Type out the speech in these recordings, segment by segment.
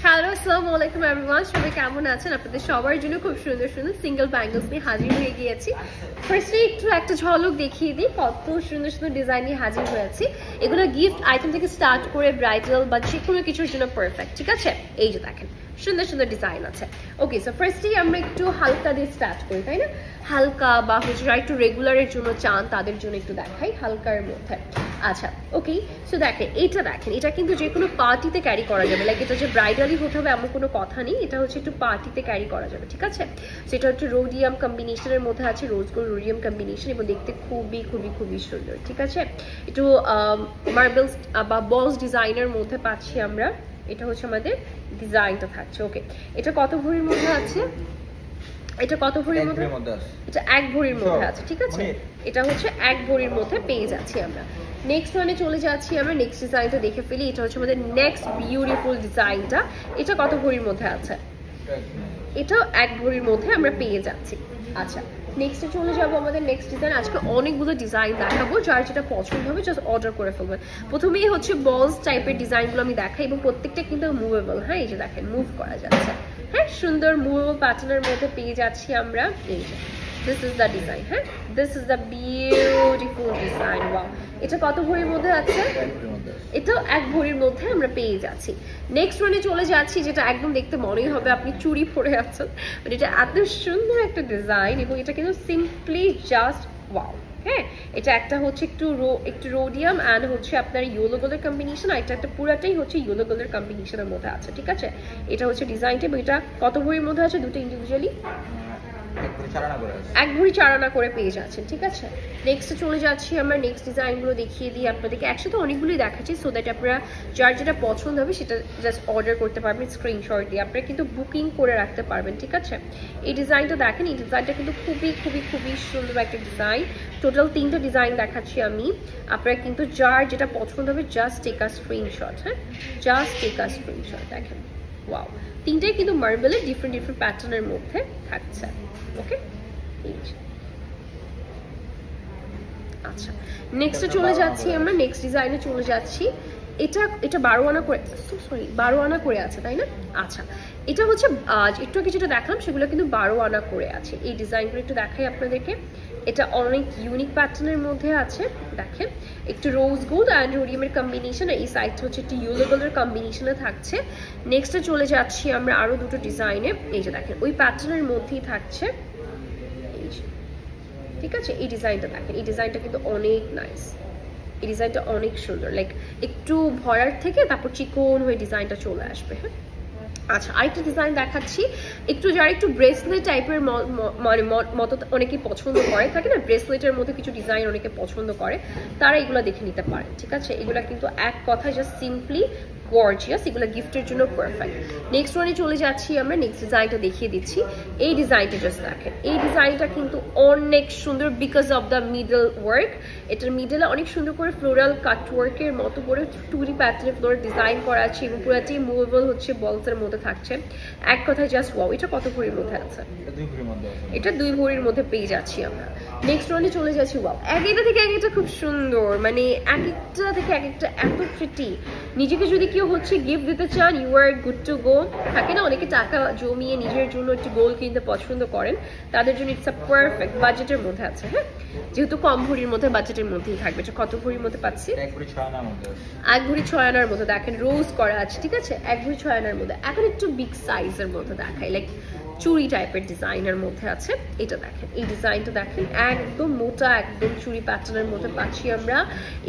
Hello আসসালামু আলাইকুম everyone, সবাই কেমন আছেন? আপনাদের সবার জন্য খুব সুন্দর সুন্দর সিঙ্গেল ব্যাঙ্গলস নিয়ে হাজির হয়ে গিয়েছি। ফার্স্টে একটু একটা ঝলক দেখিয়ে দিই কত সুন্দর সুন্দর ডিজাইন নিয়ে হাজির হয়েছি। এগুলো গিফট আইটেম থেকে স্টার্ট করে ব্রাইডাল বা যে কোনো কিছুর জন্য পারফেক্ট, ঠিক আছে? এই যে দেখেন সুন্দর সুন্দর ডিজাইন আছে। ওকে, সো ফার্স্টেই আমরা একটু হালকা দিয়ে স্টার্ট করি, তাই না? হালকা বা হচ্ছে একটু রেগুলারের জন্য চান তাদের জন্য একটু দেখাই হালকার মধ্যে। আচ্ছা, ওকে, সো দেখেন এটা কিন্তু যে কোনো পার্টিতে ক্যারি করা যাবে। লাইক এটা যে ব্রাইডালি হতে হবে এমন কোনো কথা নেই, এটা হচ্ছে একটু পার্টিতে ক্যারি করা যাবে, ঠিক আছে? সেটা হচ্ছে রোডিয়াম কম্বিনেশনের মধ্যে আছে, রোজ গোল্ড রোডিয়াম কম্বিনেশন, এবং দেখতে খুবই খুবই খুবই সুন্দর, ঠিক আছে? একটু মার্বেলস বা বলস ডিজাইনের মধ্যে পাচ্ছি আমরা। এটা হচ্ছে আমাদের ডিজাইনটা থাকছে। ওকে, এটা কত ভরির মধ্যে আছে? এটা কত ভরির মধ্যে? এটা 1 ভরির মধ্যে আছে, ঠিক আছে? এটা হচ্ছে 1 ভরির মধ্যে পেয়ে যাচ্ছি আমরা। নেক্সট ওয়ানে চলে যাচ্ছি আমরা, নেক্সট ডিজাইনটা দেখে ফেলি। এটা হচ্ছে আমাদের নেক্সট বিউটিফুল ডিজাইনটা। এটা কত ভরির মধ্যে আছে? এটাও 1 ভরির মধ্যে আমরা পেয়ে যাচ্ছি। আচ্ছা, নেক্সটে চলে যাবো আমাদের নেক্সট ডিজাইন। আজকে অনেকগুলো ডিজাইন দেখাবো, যার যেটা পছন্দ হবে জাস্ট অর্ডার করে ফেলবেন। প্রথমেই হচ্ছে বলস টাইপের ডিজাইনগুলো আমি দেখাই, এবং প্রত্যেকটা কিন্তু মুভেবল। হ্যাঁ, এই যে দেখেন মুভ করা যাচ্ছে। হ্যাঁ, সুন্দর মুভেবল প্যাটার্নের মধ্যে পেয়ে যাচ্ছি আমরা। এই যে দিস ইজ দ্য ডিজাইন। হ্যাঁ, this is the beautiful design. Wow, এটা কত ভরির মধ্যে আছে? এটাও 1 ভরির মধ্যে আমরা পেয়ে যাচ্ছি। নেক্সট ওয়ানে চলে যাচ্ছি, যেটা একদম দেখতে মনেই হবে আপনি চুড়ি পরে আছেন, বাট এটা এত সুন্দর একটা ডিজাইন, এবং এটা কিন্তু সিম্পলি জাস্ট ওয়াও। হ্যাঁ, এটা একটা হচ্ছে একটু রোডিয়াম অ্যান্ড হচ্ছে আপনার ইয়েলো গোল্ডের কম্বিনেশন, আর এটা একটা পুরাটাই হচ্ছে ইয়েলো গোল্ডের কম্বিনেশনের মধ্যে আছে, ঠিক আছে? এটা হচ্ছে ডিজাইনটা, এবং এটা কত ভরির মধ্যে আছে? দুটো ইন্ডিভিজুয়ালি 1 ভরি 4 আনা করে পেয়ে যাচ্ছেন, ঠিক আছে? নেক্সটে চলে যাচ্ছি আমরা, নেক্সট ডিজাইনগুলো দেখিয়ে দিই আপনাদেরকে। একসাথে অনেকগুলোই দেখাচ্ছি, সো দ্যাট আপনারা যার যেটা পছন্দ হবে সেটা জাস্ট অর্ডার করতে পারবেন স্ক্রিনশট দিয়ে। আপনারা কিন্তু বুকিং করে রাখতে পারবেন, ঠিক আছে? এই ডিজাইনটা দেখেন, এই ডিজাইনটা কিন্তু খুবই খুবই খুবই সুন্দর একটা ডিজাইন। টোটাল 3টা ডিজাইন দেখাচ্ছি আমি। আপনারা কিন্তু যার যেটা পছন্দ হবে জাস্ট টেক আ স্ক্রিনশট। হ্যাঁ, জাস্ট টেক আ স্ক্রিনশট। দেখেন ওয়াও, 3টাই কিন্তু মার্বেলের ডিফারেন্ট প্যাটার্নের মধ্যে থাকছে। ওকে, আচ্ছা, নেক্সটে চলে যাচ্ছি আমরা, নেক্সট ডিজাইনে চলে যাচ্ছি। এটা 12 আনা করে, সরি 12 আনা করে আছে, তাই না? আচ্ছা, এটা হচ্ছে একটু আগে যেটা দেখালাম সেগুলো কিন্তু 12 আনা করে আছে। এই ডিজাইনগুলো একটু দেখাই আপনাদেরকে। এটা অনেক ইউনিক প্যাটার্নের মধ্যে আছে। দেখেন, একটু রোজ গোল্ড অ্যান্ড রোডিয়ামের কম্বিনেশন, আর এই সাইডটা হচ্ছে একটু ইয়েলো গোল্ডের কম্বিনেশনে থাকছে। নেক্সটে চলে যাচ্ছি আমরা আরো দুটো ডিজাইনে। এই যে দেখেন ওই প্যাটার্নের মধ্যেই থাকছে, ঠিক আছে? এই ডিজাইনটা দেখেন, এই ডিজাইনটা কিন্তু অনেক নাইস, এই ডিজাইনটা অনেক সুন্দর। লাইক একটু ভরার থেকে তারপর চিকন হয়ে ডিজাইনটা চলে আসবে। হ্যাঁ, আচ্ছা, আরেকটা ডিজাইন দেখাচ্ছি। যারা একটু ব্রেসলেট টাইপের মানে মতো অনেকেই পছন্দ করে, থাকে না ব্রেসলেটের মধ্যে কিছু ডিজাইন অনেকে পছন্দ করে, তারা এগুলো দেখে নিতে পারেন, ঠিক আছে? এগুলো কিন্তু এক কথায় জাস্ট সিম্পলি গর্জিয়াস, এগুলো গিফটের জন্য পারফেক্ট। নেক্সট ওয়ানে চলে যাচ্ছি আমরা, নেক্সট ডিজাইনটা দেখিয়ে দিচ্ছি। এই ডিজাইনটা জাস্ট দেখেন, এই ডিজাইনটা কিন্তু অনেক সুন্দর because of the middle work. এটার মিডলে অনেক সুন্দর করে ফ্লোরাল কাট ওয়ার্কের মতো করে টুরি প্যাটার্নে ফ্লোরাল ডিজাইন করা আছে, এবং পুরোটি মুভেবল হচ্ছে বলসের মধ্যে থাকছে। এক কথায় জাস্ট ওয়াও। এটা কত ভরির মধ্যে আছে? এটা 2 ভরির মধ্যে পেয়ে যাচ্ছি আমরা। নেক্সট ওয়ানে চলে যাচ্ছি। ওয়াও, একটা থেকে একটা খুব সুন্দর, মানে এক একটা থেকে এক একটা এত প্রিটি। নিজেকে যদি কেউ হচ্ছে গিফট দিতে চান, you are good to go. থাকে না অনেকে টাকা জমিয়ে নিজের জন্য একটু গোল্ড কিনতে পছন্দ করেন, তাদের জন্য ইটস আ পারফেক্ট। বাজেটের মধ্যে আছে। হ্যাঁ, যেহেতু কম ভরির মধ্যে বাজেটের মধ্যেই থাকবে। এটা কত ভরির মধ্যে পাচ্ছি? 1 ভরি 6 আনার মধ্যে। দেখেন রোজ করা আছে, ঠিক আছে? 1 ভরি 6 আনার মধ্যে। এখন একটু বিগ সাইজের মধ্যে দেখাই, লাইক চুড়ি টাইপের ডিজাইনের মধ্যে আছে। এটা দেখেন, এই ডিজাইনটা দেখেন, একদম মোটা একদম চুড়ি প্যাটার্নের মধ্যে পাচ্ছি আমরা,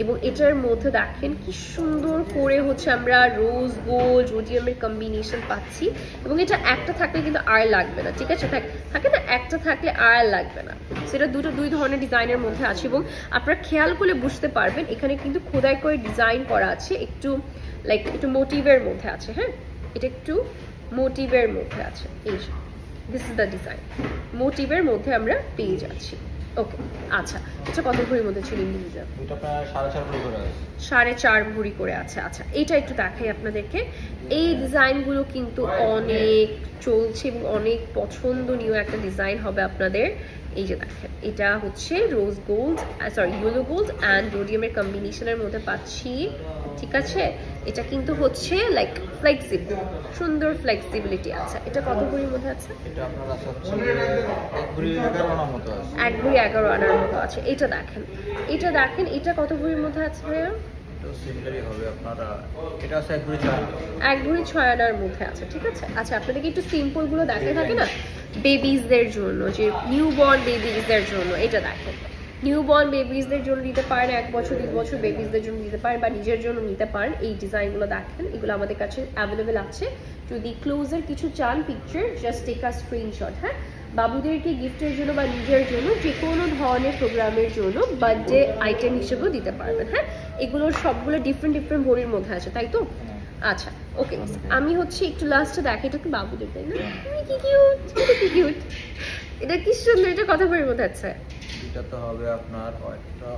এবং এটার মধ্যে দেখেন কি সুন্দর করে হচ্ছে আমরা রোজ গোল্ড রোডিয়ামের কম্বিনেশন পাচ্ছি, এবং এটা একটা থাকলে কিন্তু আর লাগবে না, ঠিক আছে? থাকে না একটা থাকলে আর লাগবে না। সেটা দুই ধরনের ডিজাইনের মধ্যে আছে, এবং আপনারা খেয়াল করলে বুঝতে পারবেন এখানে কিন্তু খোদাই করে ডিজাইন করা আছে, একটু লাইক একটু মোটিভের মধ্যে আছে। হ্যাঁ, এটা একটু মোটিভের মধ্যে আছে। এই দিস ইজ দ্য ডিজাইন, মোটিভের মধ্যে আমরা পেয়ে যাচ্ছি। ওকে, আচ্ছা, এটা কত ভরির মধ্যে ছিল ইন্ডিভিজুয়াল? এটা প্রায় 4.5 ভরি করে আছে। 4.5 ভরি করে আছে। আচ্ছা, এটা একটু দেখাই আপনাদেরকে। এই ডিজাইনগুলো কিন্তু অনেক চলছে এবং অনেক পছন্দনীয় একটা ডিজাইন হবে আপনাদের। এই যে দেখেন, এটা হচ্ছে rose gold, sorry yellow gold and রোডিয়ামের কম্বিনেশনের মধ্যে পাচ্ছি, ঠিক আছে। এটা কিন্তু হচ্ছে লাইক ফ্লেক্সিবল, সুন্দর ফ্লেক্সিবিলিটি আছে। এটা কত ভরির মধ্যে আছে? এটা আপনার আছে হচ্ছে 1 ভরি 11 আনার মতো আছে। 1 ভরি 11 আনার মতো আছে। এটা দেখেন, এটা দেখেন, এটা কত ভরির মধ্যে আছে ভাইয়া? তো সিমিলারই হবে আপনার, এটা আছে 1 ভরি 6 আনা। 1 ভরি 6 আনার মধ্যে আছে, ঠিক আছে। আচ্ছা আপনাদেরকে একটু সিম্পল গুলো দেখে থাকে না বেবিজদের জন্য, যে নিউবর্ন বেবিজদের জন্য। এটা দেখেন, নিউবর্ন বেবিজদের জন্য নিতে পারেন, 1 বছর 2 বছর বেবিজদের জন্য নিতে পারেন, বা নিজের জন্য নিতে পারেন। এই ডিজাইনগুলো দেখেন, এগুলো আমাদের কাছে অ্যাভেলেবেল আছে। যদি ক্লোজের কিছু চান picture, just take a screenshot. হ্যাঁ, বাবুদেরকে গিফটের জন্য বা নিজের জন্য যে কোনো ধরনের প্রোগ্রামের জন্য বার্থডে আইটেম হিসেবেও দিতে পারবেন। হ্যাঁ, এগুলোর সবগুলো ডিফারেন্ট ডিফারেন্ট ভরির মধ্যে আছে, তাই তো? আচ্ছা ওকে, আমি হচ্ছে একটু লাস্টে দেখি, এটা কি বাবুদের, তাই না? কি কিউট, এটা কি কিউট, এটা কি সুন্দর। এটা কত ভরির মধ্যে আছে? এটা তো হবে আপনার একটা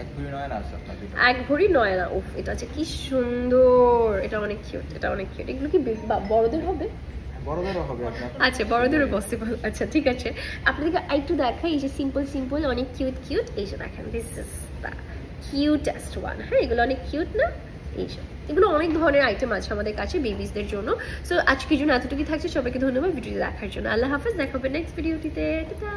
1 ভরি 9 আনা আছে আপনার। 1 ভরি 9 আনা। উফ, এটা আছে কি সুন্দর, এটা অনেক কিউট, এটা অনেক কিউট। এগুলো কি বড়দের হবে? বড়দেরও হবে আপনার। আচ্ছা, বড়দেরও পসিবল। আচ্ছা ঠিক আছে, আপনাদেরকে একটু দেখাই। এই যে সিম্পল সিম্পল অনেক কিউট কিউট, এই যে দেখেন, this is the cutest one. হ্যাঁ, এগুলো অনেক কিউট না? এইসব, এগুলো অনেক ধরনের আইটেম আছে আমাদের কাছে বেবিসদের জন্য। সো আজকের জন্য এতটুকু থাকছে। সবাইকে ধন্যবাদ ভিডিওটি দেখার জন্য। আল্লাহ হাফেজ, দেখা হবে নেক্সট ভিডিওটিতে। টাটা।